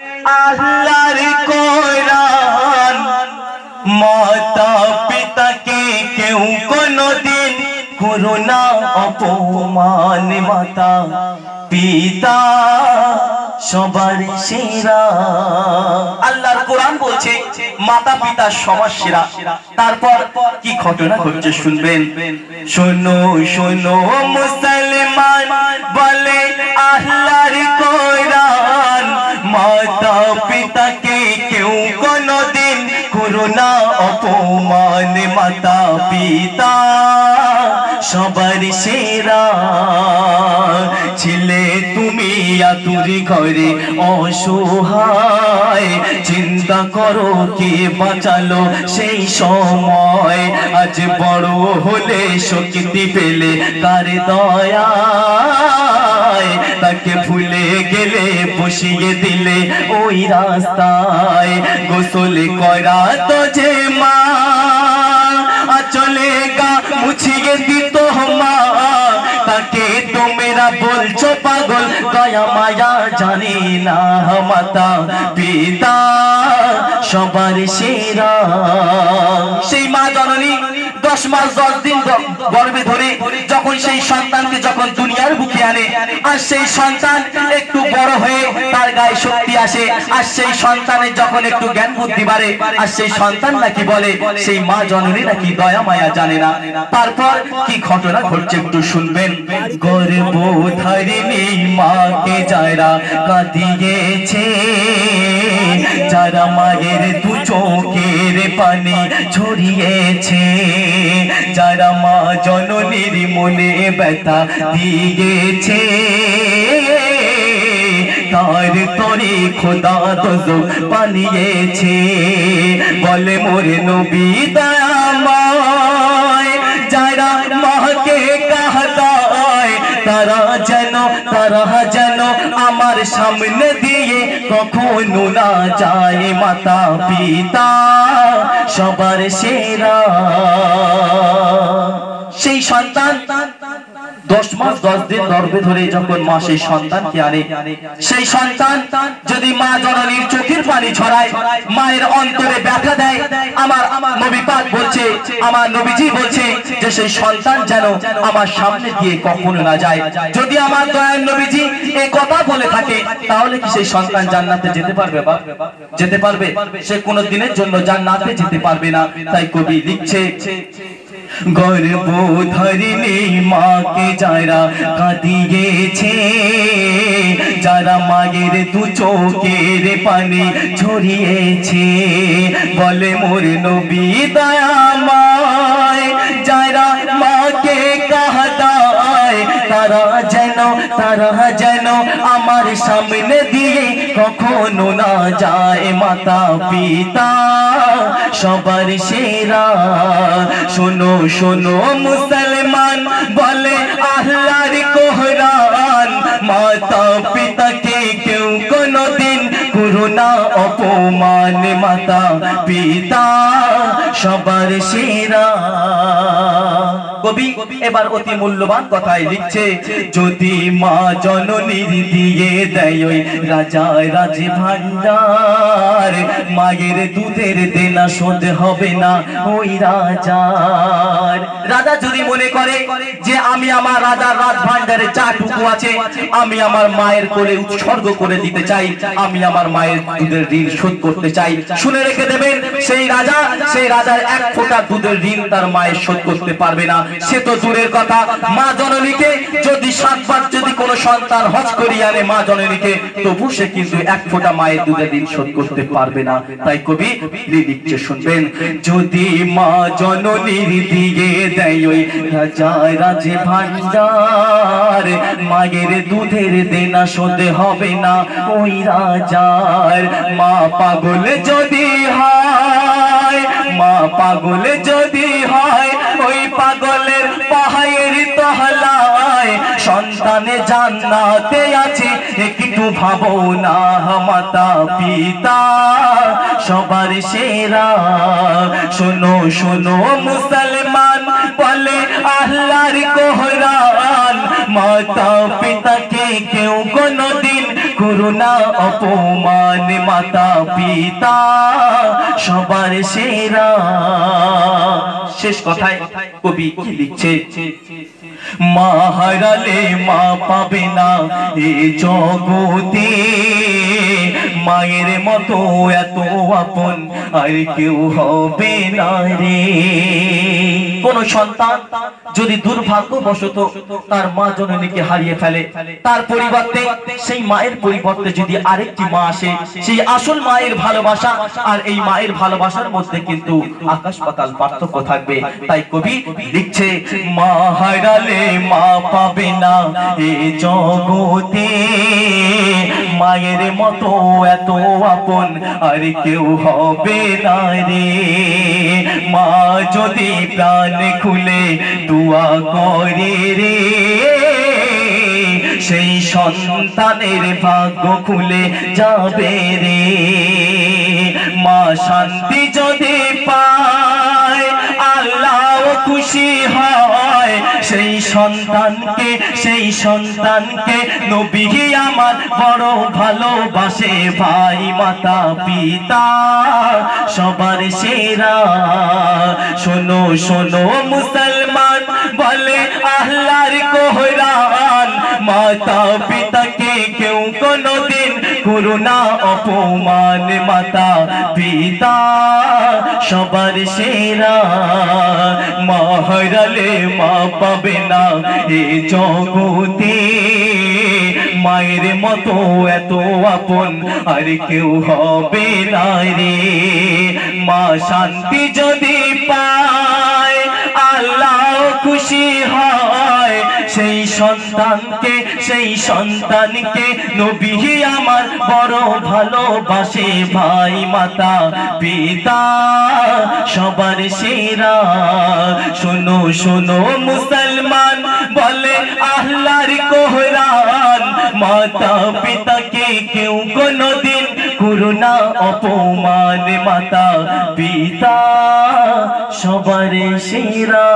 আল্লাহর কোরআন মাতা পিতাকে কেউ কোনদিন করো না অপমান। মাতা পিতা সবার সেরা। আল্লাহর কোরআন বলছে মাতা পিতা সবার সেরা। তারপর কি ঘটনা ঘটছে শুনবেন। শোনো শোনো মুসলমান বলে আল্লাহর কোরআন মাতা পিতাকে কেউ কোনদিন করো না অপমান। মাতা পিতা সবার সেরা। ছিলে তুমি আতুরি ঘরে অসহায়, চিন্তা করো কে বাঁচালো সেই সময়। আজ বড় হলে শক্তি পেলে কার দয়ায়, তাকে ভুলে গেলে বসিয়ে দিলে ওই রাস্তায়। গোসল করা তো যে মা চলে গা মুছিয়ে দিত মা, তাকে তোমরা বলছো পাগল, দয়া মায়া জানি না। মাতা পিতা সবার সেরা। সেই মা জননী 10 মাস 10 দিন গর্ভে ধরে যখন সেই সন্তানকে যখন দুনিয়ার বুকে আনে, আর সেই সন্তান একটু বড় হয়ে তার গায়ে শক্তি আসে, আর সেই সন্তানের যখন একটু জ্ঞান বুদ্ধি বাড়ে, আর সেই সন্তান নাকি বলে সেই মা জননী নাকি দয়া মায়া জানে না। তারপর কি ঘটনা ঘটছে একটু শুনবেন। গর্ভধারিণী মাকে যারা কাঁদিয়েছে, যারা মায়ের দু চোখের পানি ঝরিয়েছে, যারা মা জননীর মনে ব্যথা দিয়েছে, তার তরে খোদা দোজখ বানিয়েছে। বলে মোরে নবী দয়াময়, যারা মাকে কাঁদায় তারা যেন আমার সামনে দিয়ে কখনো না যায়। মাতা পিতা সবার সেরা। সেই সন্তান 10 মাস 10 দিন গর্ভে ধরে যখন মা সেই সন্তানকে আনে, সেই সন্তান যদি মা জননীর চোখের পানি ছড়ায়, মায়ের অন্তরে ব্যথা দেয়, আমার নবী পাক বলছে, আমার নবীজি বলছে যে সেই সন্তান যেন আমার সামনে দিয়ে কখনো না যায়। যদি আমার দয়ার নবীজি এই কথা বলে থাকে, তাহলে কি সেই সন্তান জান্নাতে যেতে পারবে? যেতে পারবে? সে কোনো দিনের জন্য জান্নাতে যেতে পারবে না। তাই কবি লিখছে, গর্ভধারিণী মাকে যারা কাঁদিয়েছে, যারা মায়ের দু চোখের পানি ঝরিয়েছে, বলে মোর নবী দয়াময়, যারা মাকে কাঁদায় তারা যেন আমার সামনে দিয়ে কখনো না যায়। মাতা পিতা সবার সেরা। শোনো শোনো মুসলমান বলে আল্লাহর কোরআন মাতা পিতাকে কেউ কোনদিন করো না অপমান। মাতা পিতা সবার সেরা। কবি এবার অতি মূল্যবান কথাই লিখছে, যদি মা জননীর দিয়ে দেয় ওই রাজায় রাজে ভান্ডার, মায়ের দুধের দেনা শোধ হবে না ওই রাজার। রাজা যদি মনে করে যে আমি আমার রাজার রাজ ভান্ডারে চাটুকু আছে আমি আমার মায়ের কোলে উৎসর্গ করে দিতে চাই, আমি আমার মায়ের দুধের ঋণ শোধ করতে চাই, শুনে রেখে দেবেন সেই রাজার এক ফোঁটা দুধের ঋণ তার মায়ের শোধ করতে পারবে না। সে তো দূরের কথা, মা জননীকে যদি 7 বার যদি কোনো সন্তান হজ করিয়ে আনে মা জননীকে, তবু সে কিন্তু এক ফোঁটা মায়ের দুধের ঋণ শোধ করতে পারবে না। তাই কবি লিখছে শুনবেন, যদি মা জননীর দিয়ে দেয় ওই রাজায় রাজে ভান্ডার, মায়ের দুধের দেনা শোধ হবে না ওই রাজার। মা পাগল যদি হয়, মা পাগল যদি হয়, ওই পাগলের পাহাড়ের তহলায় সন্তানে জান্নাতে আছে একটু ভাবো না। মাতা পিতা সবার সেরা। শোনো শোনো মুসলমান বলে আল্লাহর কোরআন মাতা পিতাকে কেউ কোনদিন করুণা অপমান মাতা পিতা সবার সেরা। শেষ কথায় কবি কি লিখছে, মা হারালে মা পাবে না এ জগতে, মায়ের মতো এত আপন আর কেউ হবে না রে। কোন সন্তান যদি দুর্ভাগ্যবশত তার মা জননীকে হারিয়ে ফেলে, তার পরিবর্তে সেই মায়ের পরিবর্তে যদি আরেকটি মা আসে, সেই আসল মায়ের ভালোবাসা আর এই মায়ের ভালোবাসার মধ্যে কিন্তু আকাশ পাতাল পার্থক্য থাকবে। তাই কবি লিখছে, মা হারালে মা পাবে না এ জগতে, মায়ের মতো এত আপন আর কেউ হবে না রে। মা যদি প্রাণ খুলে দোয়া করে রে, সেই সন্তানের ভাগ্য খুলে যাবে রে। মা শান্তি যদি পায় আল্লাহ খুশি হয়, সেই সন্তানকে নবী আমার বড় ভালোবাসে। ভাই মাতা পিতা সবার সেরা। শোনো শোনো মুসলমান বলে আল্লাহর কোরআন, মাতা পিতাকে কেউ কোনদিন করুণা অপমান, মাতা পিতা সবার সেরা। মা হারালে মা পাবে না এ জগতে, মায়ের মতো এত আপন আর কেউ হবে না রে। মা শান্তি যদি পায় আল্লাহ খুশি হয়, সেই সন্তানকে নবী আমার বড় ভালোবাসে। ভাই মাতা পিতা সবার সেরা। শোনো শোনো মুসলমান বলে আল্লাহর কোরআন, মাতা পিতাকে কেউ কোনদিন করুণা অপমান, মাতা পিতা সবার সেরা।